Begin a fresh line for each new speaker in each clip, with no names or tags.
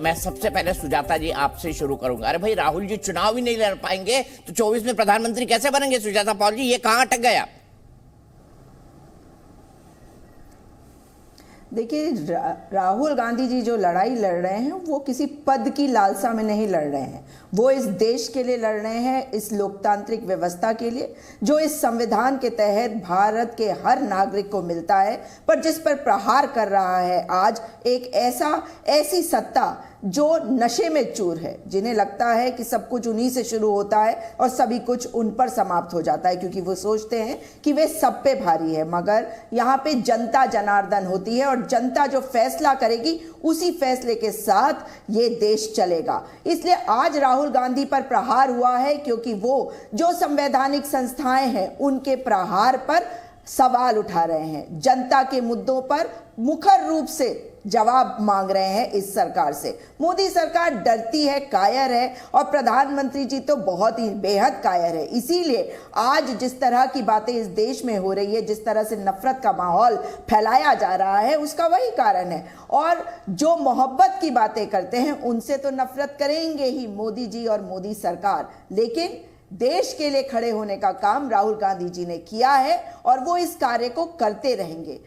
मैं सबसे पहले सुजाता जी आपसे शुरू करूंगा। अरे भाई, राहुल जी चुनाव ही नहीं लड़ पाएंगे तो 24 में प्रधानमंत्री कैसे बनेंगे? सुजाता पॉल जी, ये कहां अटक गया?
देखिए, राहुल गांधी जी जो लड़ाई लड़ रहे हैं वो किसी पद की लालसा में नहीं लड़ रहे हैं। वो इस देश के लिए लड़ रहे हैं, इस लोकतांत्रिक व्यवस्था के लिए जो इस संविधान के तहत भारत के हर नागरिक को मिलता है, पर जिस पर प्रहार कर रहा है आज एक ऐसी सत्ता जो नशे में चूर है, जिन्हें लगता है कि सब कुछ उन्हीं से शुरू होता है और सभी कुछ उन पर समाप्त हो जाता है, क्योंकि वो सोचते हैं कि वे सब पे भारी है। मगर यहाँ पे जनता जनार्दन होती है और जनता जो फैसला करेगी उसी फैसले के साथ ये देश चलेगा। इसलिए आज राहुल गांधी पर प्रहार हुआ है, क्योंकि वो जो संवैधानिक संस्थाएं हैं उनके प्रहार पर सवाल उठा रहे हैं, जनता के मुद्दों पर मुखर रूप से जवाब मांग रहे हैं इस सरकार से। मोदी सरकार डरती है, कायर है, और प्रधानमंत्री जी तो बहुत ही बेहद कायर है। इसीलिए आज जिस तरह की बातें इस देश में हो रही है, जिस तरह से नफरत का माहौल फैलाया जा रहा है, उसका वही कारण है। और जो मोहब्बत की बातें करते हैं उनसे तो नफरत करेंगे ही मोदी जी और मोदी सरकार, लेकिन देश के लिए खड़े होने का काम राहुल गांधी जी ने किया है और वो इस कार्य को करते रहेंगे।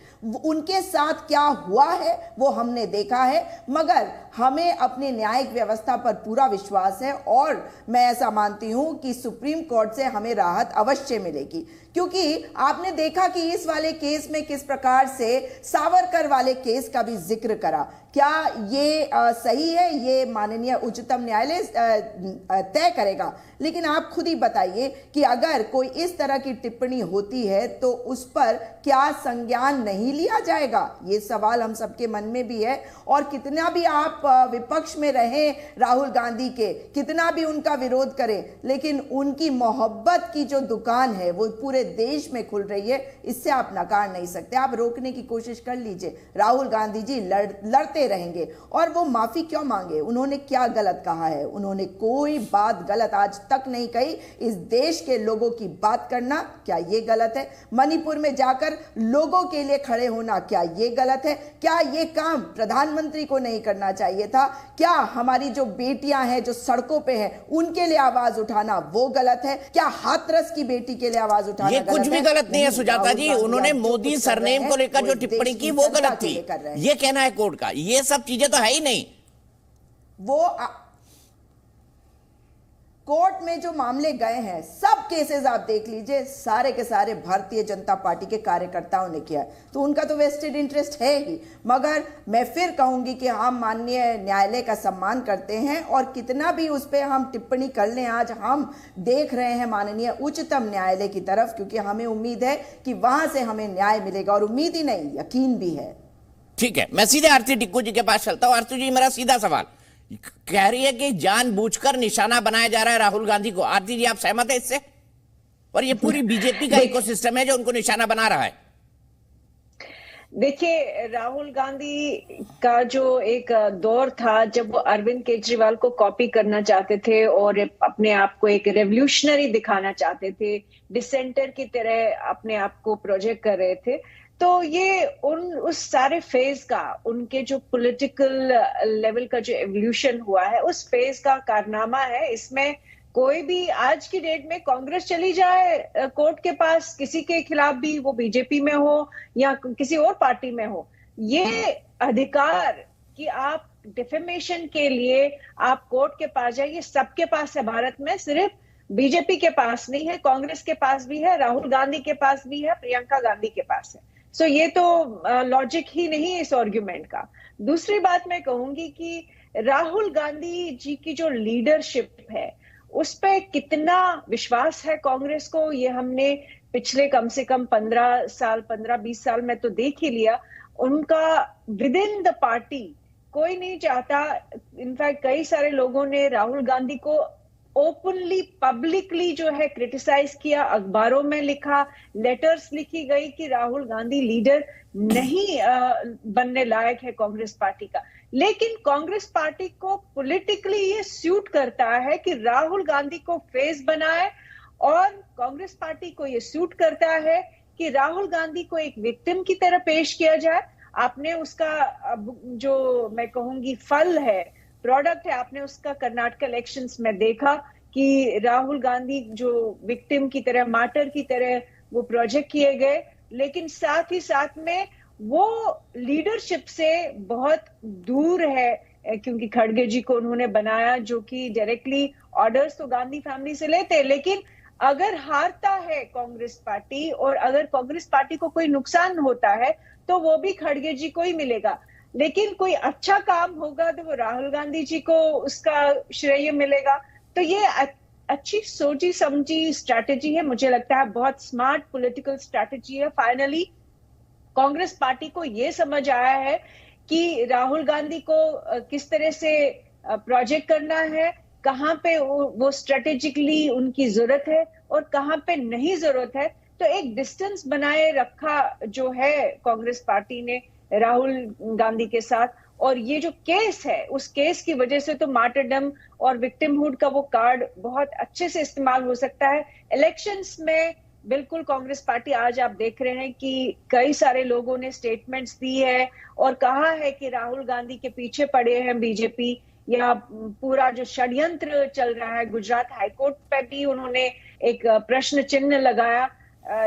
उनके साथ क्या हुआ है वो हमने देखा है, मगर हमें अपने न्यायिक व्यवस्था पर पूरा विश्वास है और मैं ऐसा मानती हूं कि सुप्रीम कोर्ट से हमें राहत अवश्य मिलेगी। क्योंकि आपने देखा कि इस वाले केस में किस प्रकार से सावरकर वाले केस का भी जिक्र करा। क्या ये सही है? ये माननीय उच्चतम न्यायालय तय करेगा, लेकिन आप खुद ही बताइए कि अगर कोई इस तरह की टिप्पणी होती है तो उस पर क्या संज्ञान नहीं लिया जाएगा? ये सवाल हम सबके मन में भी है। और कितना भी आप विपक्ष में रहें राहुल गांधी के, कितना भी उनका विरोध करें, लेकिन उनकी मोहब्बत की जो दुकान है वो पूरे देश में खुल रही है, इससे आप नकार नहीं सकते। आप रोकने की कोशिश कर लीजिए, राहुल गांधी जी लड़ते रहेंगे। और वो माफी क्यों मांगे? उन्होंने क्या गलत कहा है? उन्होंने कोई बात गलत आज तक नहीं कही। इस देश के लोगों की बात करना, क्या ये गलत है? मणिपुर में जाकर लोगों के लिए खड़े होना, क्या ये गलत है? क्या ये काम प्रधानमंत्री को नहीं करना चाहिए था? क्या हमारी जो बेटियां हैं जो सड़कों पे हैं उनके लिए आवाज उठाना वो गलत है? क्या हाथरस की बेटी के लिए आवाज उठाना
ये कुछ भी गलत नहीं है सुजाता जी। उन्होंने मोदी सरनेम को लेकर जो टिप्पणी की वो गलत थी, ये कहना है कोर्ट का। ये सब चीजें तो है ही नहीं।
वो कोर्ट में जो मामले गए हैं, सब केसेस आप देख लीजिए, सारे के सारे भारतीय जनता पार्टी के कार्यकर्ताओं ने किया है, तो उनका तो वेस्टेड इंटरेस्ट है ही। मगर मैं फिर कहूंगी कि हम माननीय न्यायालय का सम्मान करते हैं और कितना भी उस पर हम टिप्पणी कर लें, आज हम देख रहे हैं माननीय उच्चतम न्यायालय की तरफ, क्योंकि हमें उम्मीद है कि वहां से हमें न्याय मिलेगा। और उम्मीद ही नहीं, यकीन भी है।
ठीक है, मैं सीधे आरती टिक्कू जी के पास चलता हूं। आरती जी, मेरा सीधा सवाल, कह रही है कि जानबूझकर निशाना बनाया जा रहा है राहुल गांधी को। आरती जी, आप सहमत है इससे? और ये पूरी बीजेपी का इकोसिस्टम है जो उनको निशाना बना रहा है।
देखिए, राहुल गांधी का जो एक दौर था जब वो अरविंद केजरीवाल को कॉपी करना चाहते थे और अपने आप को एक रेवोल्यूशनरी दिखाना चाहते थे, डिसेंटर की तरह अपने आप को प्रोजेक्ट कर रहे थे, तो ये उस सारे फेज का, उनके जो पॉलिटिकल लेवल का जो एवोल्यूशन हुआ है उस फेज का कारनामा है। इसमें कोई भी आज की डेट में कांग्रेस चली जाए कोर्ट के पास किसी के खिलाफ भी, वो बीजेपी में हो या किसी और पार्टी में हो, ये अधिकार कि आप डिफेमेशन के लिए आप कोर्ट के पास जाइए, सबके पास है भारत में। सिर्फ बीजेपी के पास नहीं है, कांग्रेस के पास भी है, राहुल गांधी के पास भी है, प्रियंका गांधी के पास है। सो ये तो लॉजिक ही नहीं इस आर्ग्यूमेंट का। दूसरी बात मैं कहूंगी कि राहुल गांधी जी की जो लीडरशिप है उस पर कितना विश्वास है कांग्रेस को, ये हमने पिछले कम से कम 15-20 साल में तो देख ही लिया। उनका विद इन द पार्टी कोई नहीं चाहता, इनफैक्ट कई सारे लोगों ने राहुल गांधी को ओपनली पब्लिकली जो है क्रिटिसाइज किया, अखबारों में लिखा, लेटर्स लिखी गई कि राहुल गांधी लीडर नहीं बनने लायक है कांग्रेस पार्टी का। लेकिन कांग्रेस पार्टी को पॉलिटिकली ये सूट करता है कि राहुल गांधी को फेस बनाए, और कांग्रेस पार्टी को ये सूट करता है कि राहुल गांधी को एक विक्टिम की तरह पेश किया जाए। आपने उसका जो मैं कहूंगी फल है प्रोडक्ट है। आपने उसका कर्नाटक इलेक्शंस में देखा कि राहुल गांधी जो विक्टिम की तरह, मार्टर की तरह वो प्रोजेक्ट किए गए, लेकिन साथ ही साथ में वो लीडरशिप से बहुत दूर है, क्योंकि खड़गे जी को उन्होंने बनाया जो कि डायरेक्टली ऑर्डर्स तो गांधी फैमिली से लेते हैं। लेकिन अगर हारता है कांग्रेस पार्टी और अगर कांग्रेस पार्टी को कोई नुकसान होता है तो वो भी खड़गे जी को ही मिलेगा। लेकिन कोई अच्छा काम होगा तो वो राहुल गांधी जी को उसका श्रेय मिलेगा। तो ये अच्छी सोची समझी स्ट्रैटेजी है, मुझे लगता है बहुत स्मार्ट पॉलिटिकल स्ट्रैटेजी है। फाइनली कांग्रेस पार्टी को ये समझ आया है कि राहुल गांधी को किस तरह से प्रोजेक्ट करना है, कहां पे वो स्ट्रेटेजिकली उनकी जरूरत है और कहां पे नहीं जरूरत है। तो एक डिस्टेंस बनाए रखा जो है कांग्रेस पार्टी ने राहुल गांधी के साथ। और ये जो केस है, उस केस की वजह से तो मार्टरडम और विक्टिमहुड का वो कार्ड बहुत अच्छे से इस्तेमाल हो सकता है इलेक्शंस में। बिल्कुल कांग्रेस पार्टी, आज आप देख रहे हैं कि कई सारे लोगों ने स्टेटमेंट्स दी है और कहा है कि राहुल गांधी के पीछे पड़े हैं बीजेपी, या पूरा जो षड्यंत्र चल रहा है। गुजरात हाईकोर्ट पे भी उन्होंने एक प्रश्न चिन्ह लगाया,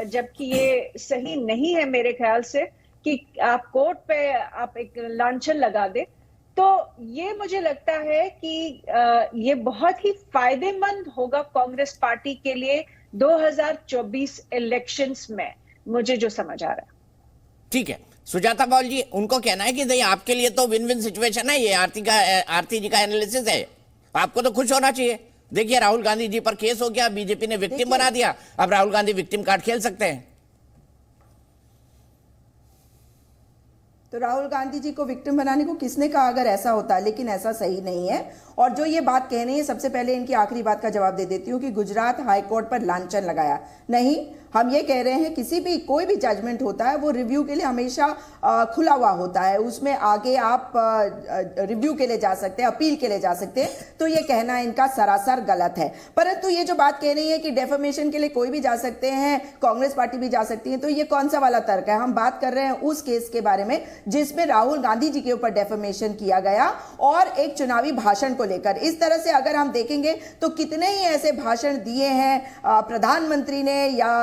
जबकि ये सही नहीं है मेरे ख्याल से कि आप कोर्ट पे आप एक लांछन लगा दे। तो ये मुझे लगता है कि ये बहुत ही फायदेमंद होगा कांग्रेस पार्टी के लिए 2024 इलेक्शंस में, मुझे जो समझ आ रहा है।
ठीक है सुजाता पाल जी, उनको कहना है कि नहीं आपके लिए तो विन विन सिचुएशन है ये। आरती जी का एनालिसिस है, आपको तो खुश होना चाहिए। देखिए राहुल गांधी जी पर केस हो गया, बीजेपी ने विक्टिम बना दिया, अब राहुल गांधी विक्टिम कार्ड खेल सकते हैं।
तो राहुल गांधी जी को विक्टिम बनाने को किसने कहा अगर ऐसा होता, लेकिन ऐसा सही नहीं है। और जो ये बात कह रही है, सबसे पहले इनकी आखिरी बात का जवाब दे देती हूँ कि गुजरात हाईकोर्ट पर लांछन लगाया नहीं। हम ये कह रहे हैं किसी भी कोई भी जजमेंट होता है वो रिव्यू के लिए हमेशा खुला हुआ होता है, उसमें आगे आप रिव्यू के लिए जा सकते हैं, अपील के लिए जा सकते हैं। तो ये कहना इनका सरासर गलत है। परंतु ये जो बात कह रही है कि डेफेमेशन के लिए कोई भी जा सकते हैं, कांग्रेस पार्टी भी जा सकती है, तो ये कौन सा वाला तर्क है? हम बात कर रहे हैं उस केस के बारे में जिसमें राहुल गांधी जी के ऊपर डेफेमेशन किया गया और एक चुनावी भाषण को लेकर। इस तरह से अगर हम देखेंगे तो कितने ही ऐसे भाषण दिए हैं प्रधानमंत्री ने या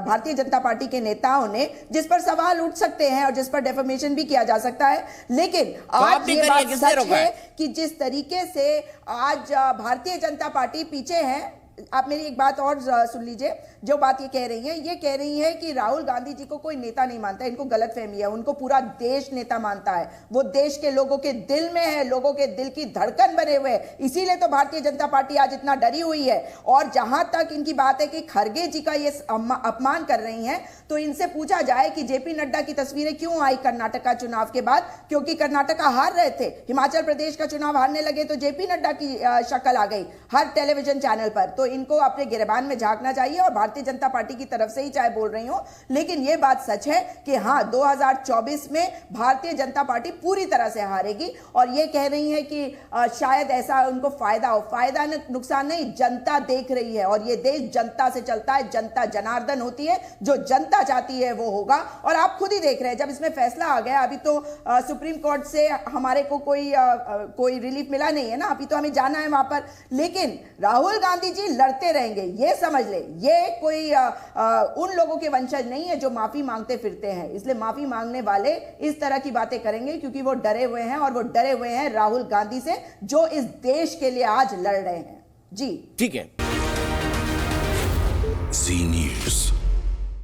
भारतीय जनता पार्टी के नेताओं ने जिस पर सवाल उठ सकते हैं और जिस पर डेफेमेशन भी किया जा सकता है। लेकिन आज ये बात सच है कि जिस तरीके से आज भारतीय जनता पार्टी पीछे है। आप मेरी एक बात और सुन लीजिए, जो बात ये कह रही है कि राहुल गांधी जी को कोई नेता नहीं मानता, इनको गलतफहमी है, उनको पूरा देश नेता मानता है। वो देश के लोगों के दिल में है, लोगों के दिल की धड़कन बने हुए, इसीलिए तो भारतीय जनता पार्टी आज इतना डरी हुई है। और जहां तक इनकी बात है कि खड़गे जी का ये अपमान कर रही हैं, तो इनसे पूछा जाए कि जेपी नड्डा की तस्वीरें क्यों आई कर्नाटक चुनाव के बाद? क्योंकि कर्नाटक हार रहे थे, हिमाचल प्रदेश का चुनाव हारने लगे तो जेपी नड्डा की शक्ल आ गई हर टेलीविजन चैनल पर। तो इनको अपने गिरबान में झांकना चाहिए और भारतीय जनता पार्टी की तरफ से ही चाहे बोल रही हो, लेकिन यह बात सच है कि हां 2024 में भारतीय जनता पार्टी पूरी तरह से हारेगी। और यह कह रही है कि शायद ऐसा उनको फायदा हो, फायदा नुकसान नहीं, जनता देख रही है और यह देश जनता से चलता है, जनता जनार्दन होती है, जो जनता चाहती है वो होगा। और आप खुद ही देख रहे हैं जब इसमें फैसला आ गया, अभी तो सुप्रीम कोर्ट से हमारे को कोई रिलीफ मिला नहीं है ना, अभी तो हमें जाना है वहां पर, लेकिन राहुल गांधी जी लड़ते रहेंगे, ये समझ ले। ये कोई उन लोगों के वंशज नहीं है जो माफी मांगते फिरते हैं, इसलिए माफी मांगने वाले इस तरह की बातें करेंगे क्योंकि वो डरे हुए हैं, और वो डरे हुए हैं राहुल गांधी से जो इस देश के लिए आज लड़ रहे हैं। जी
ठीक है।
जी न्यूज़।